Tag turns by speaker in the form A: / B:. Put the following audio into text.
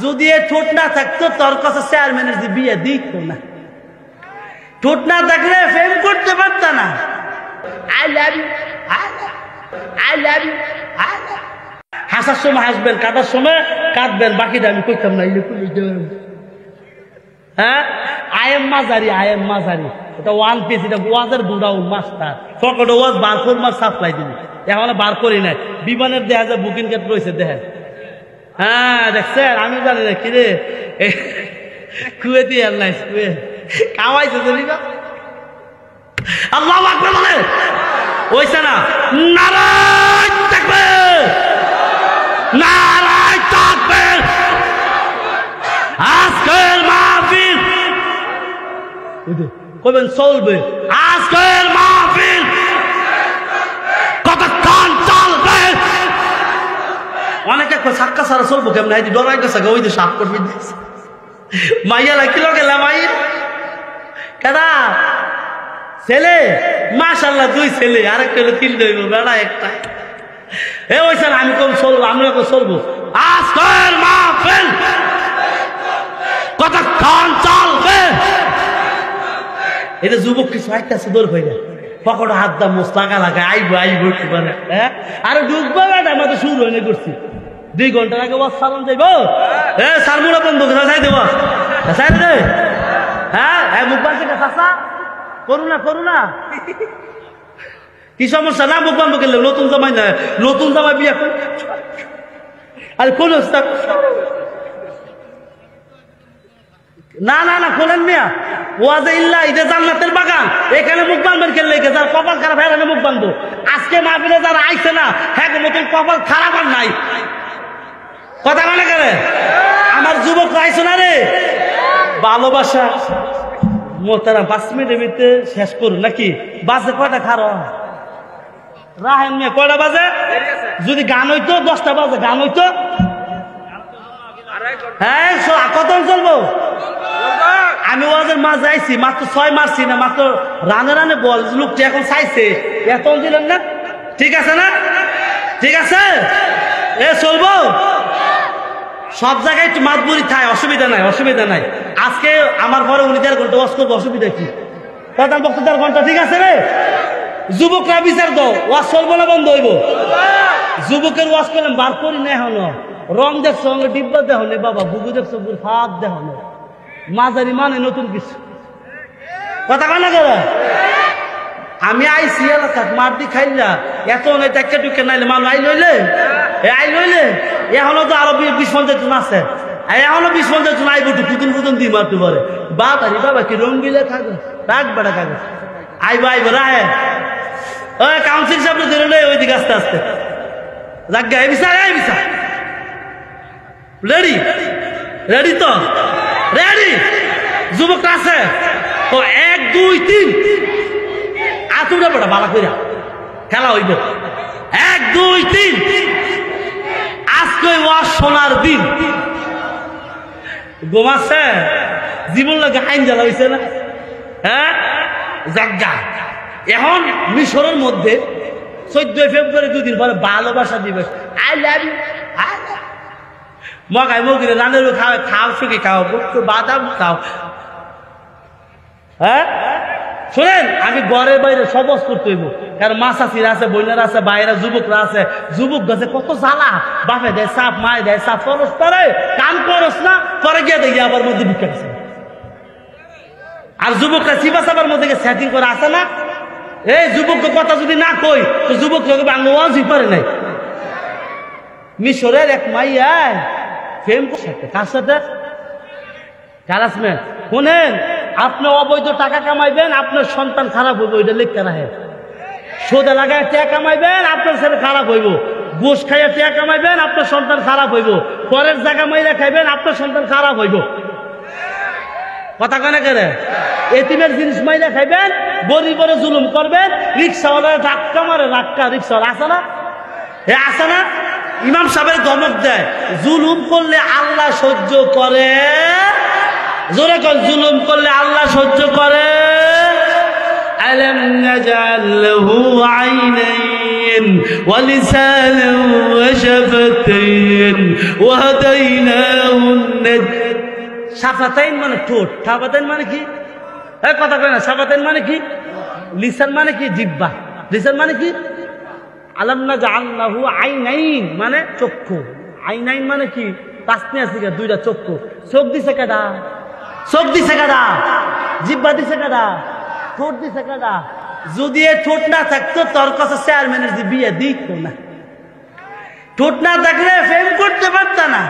A: যদি এ ঠোঁট না থাকতো তোর কাছে চেয়ারম্যানের যে বিয়ে দিত না। ঠোঁট না থাকলে প্রেম করতে পারত না। I love you, I love you. হাসার সময় হাসবেন, কাটার সময় কাঁদবেন, বাকিটা আমি কইতাম না। হ্যাঁ, আই এম মাজারি, আই এম মাজারি। এটা ওয়ান পিস, এটা ওয়াজের বুড়াও মাস্টার। ফকট ওয়াজ বার করবার সাপ্লাই দিবি, এখন বার করি নাই। বিমানের দেখা যায় বুকিং কেট রয়েছে, দেখেন। হ্যাঁ দেখছেন, আমি জানি না কি রে কুয়েতি এয়ারলাইন্স কুয়ে কামাইছে জানি না। আল্লাহু আকবার বলে ওইছে না। নারায় তাকবীর, নারায় তাকবীর। আজকের মাহফিল কবেন চলবে, আজকের মাহফিল কতক্ষণ চলবে? অনেকে সাক্কা সারা চলবো কেমন, ডরাই গেছে ওই যে সাপ করবি মাইয়া লাগিল গেলাম মাই কেনা ছেলে মাশাল্লাহ, দুই ছেলে, আরেকটা হলো তিনটে হইব, বেড়া একটা। এ ওইছে না, আমি কম চলবো, আমরা চলবো। আজকের মাহফিল কতক্ষণ চলবে? এটা যুবক কিছু একটা সুদর হয়ে যায়, পকেটে হাত দাম মোস লাগা লাগায় আইবো আইবো কি পারে। হ্যাঁ, আরে ঢুকবো না, আমাদের শুরু হয়নি করছি। 2 ঘন্টার আগে ওয়াজ সালাম যাইবো। সার মুড়া বন্ধ করে চাই দেবো, চাই দে। হ্যাঁ, মুখ বাঁধছে চাষা করু না, করু না। কি সমস্যা? না মুখ বন্ধ করলে নতুন জামাই না, নতুন জামাই বিয়ে করে। আরে কোন না না না খোলেন মিয়া, ওয়াজে ইল্লা ঈদে জান্নাতের বাগান, এখানে মুখ বাঁধবেন খেললে যার কপাল খারাপ হ্যাঁ মুখ বাঁধবো। আজকে মাহফিলে যারা আইছে না, হ্যাঁ মতন কপাল খারাপ আর নাই। কথা মনে করে আমার যুবক আইছো না রে, ভালোবাসা মোতারা 5 মিনিটের ভিতরে শেষ করুন নাকি? বাজে কয়টা খারো রাহেন মিয়া, কয়টা বাজে? যদি গান হইতো 10টা বাজে, গান হইতো। হ্যাঁ, কত চলবো? আমি ওয়াজের মাঝে আইছি, মাত্র 6 মারছি না, মাত্র রানে রানে বল লোকটি এখন চাইছে, এত দিলেন না? ঠিক আছে না? ঠিক আছে, এ চলবো। সব জায়গায় একটু মাতবুরি থায়, অসুবিধা নাই, অসুবিধা নাই। আজকে আমার ঘরে উনি 1.5 ঘন্টা ওয়াজ করবো, অসুবিধা কি? প্রধান বক্তা 1.5 ঘন্টা, ঠিক আছে রে? যুবকরা বিচার দাও, ওয়াজ চলবো না বন্ধ হইব? যুবকের ওয়াজ করলাম বার করি না এখনো। রং দেখছো, ডিব্বা দেখো নে বাবা, বুবু দেখছো, ফাঁক দেখো না। মাঝারি মানে নতুন কিছু কথা কানা করে। আমি আইসি এলাকাত মারদি খাইলা এত নেই টাকা টুকে নাইলে মানুষ আই লইলে, আই লইলে এখনো তো আরো 20-50 জন আছে, এখনো 20-50 জন আইব, পুতুন পুতুন দিয়ে মারতে পারে। বাবারি বাবা কি রঙ্গিলে কাগজ, রাখ বেড়া কাগজ আইব আইব রাহে। ওই কাউন্সিল সাহেব ধরে নেই ওই দিকে আস্তে আস্তে জাগা। এই বিচার, এই বিচার রেডি, রেডি তো রেডি? যুবক আছে তো 1 2 3 আতুরা বড় বালা কইরা খেলা হইব। 1 2 3 আজকে ওয়াজ শোনার দিন। গোমাছে জীবন লাগে আইন জ্বালা হইছে না? হ্যাঁ, জাগা। এখন মিশরের মধ্যে 14 ফেব্রুয়ারি 2 দিন পরে ভালোবাসা দিবস। আই লাভ ইউ, মগাই মগিরে রানের খাও, খাও শুকি খাও, বাদাম খাও। হ্যাঁ শোনেন, আমি ঘরে বাইরে সবজ করতে হইব, কারণ মাসাসিরা আছে, বইনারা আছে, বাইরা যুবকরা আছে। যুবক গাছে কত জ্বালা, বাপে দেয় সাপ, মায় দেয় সাপ, খরচ করে কাম করস না, পরে গিয়ে দেখি আবার মধ্যে ভিক্ষা দিচ্ছে। আর যুবকরা চিবা চাবার মধ্যে সেটিং করে আসে না। এই যুবককে কথা যদি না কই তো যুবক লোক বাংলা ওয়াজই পারে নাই। মিশরের এক মাইয়া প্রেম করছে কার সাথে? ক্লাসমেট। শুনেন, আপনি অবৈধ টাকা কামাইবেন, আপনার সন্তান খারাপ হইব, ওইটা লিখতে রাখেন। সোদা লাগায় টাকা কামাইবেন, আপনার ছেলে খারাপ হইব। গোস খাইয়া টাকা কামাইবেন, আপনার সন্তান খারাপ হইব। পরের জায়গা মাইরা খাইবেন, আপনার সন্তান খারাপ হইব। কথা কেন করে? এতিমের জিনিস মাইরা খাইবেন, গরিবের জুলুম করবেন, রিক্সাওয়ালা ধাক্কা মারে, ধাক্কা রিক্সাওয়ালা আসে না? এ আসে না? ইমাম সাহেবের ধমক দেয়, জুলুম করলে আল্লাহ সহ্য করে। জোরে কর, জুলুম করলে আল্লাহ সহ্য করে। আলাম নাজআল লাহু আইনাইন ওয়া লিসানান ওয়া শাফাতাইন ওয়া হাদাইনাহু সাফাতাইন মানে ঠোঁট, সাফাতাইন মানে কি? কথা কয় না। সাফাতাইন মানে কি? লিসান মানে কি? জিহ্বা। লিসান মানে কি? আলাম নাজআলহু আইনাইন মানে চক্ষু। আইনাইন মানে কি? তাসনি আছে দুইটা চক্ষু। চোখ দিছে কাটা? চোখ দিছে কাটা? জিহ্বা দিছে কাটা? ঠোঁট দিছে কাটা? যদি এই ঠোঁট না থাকতো তোর কাছে চেয়ারম্যানের যে বিয়ে দিত না। ঠোঁট না থাকলে প্রেম করতে পারত না।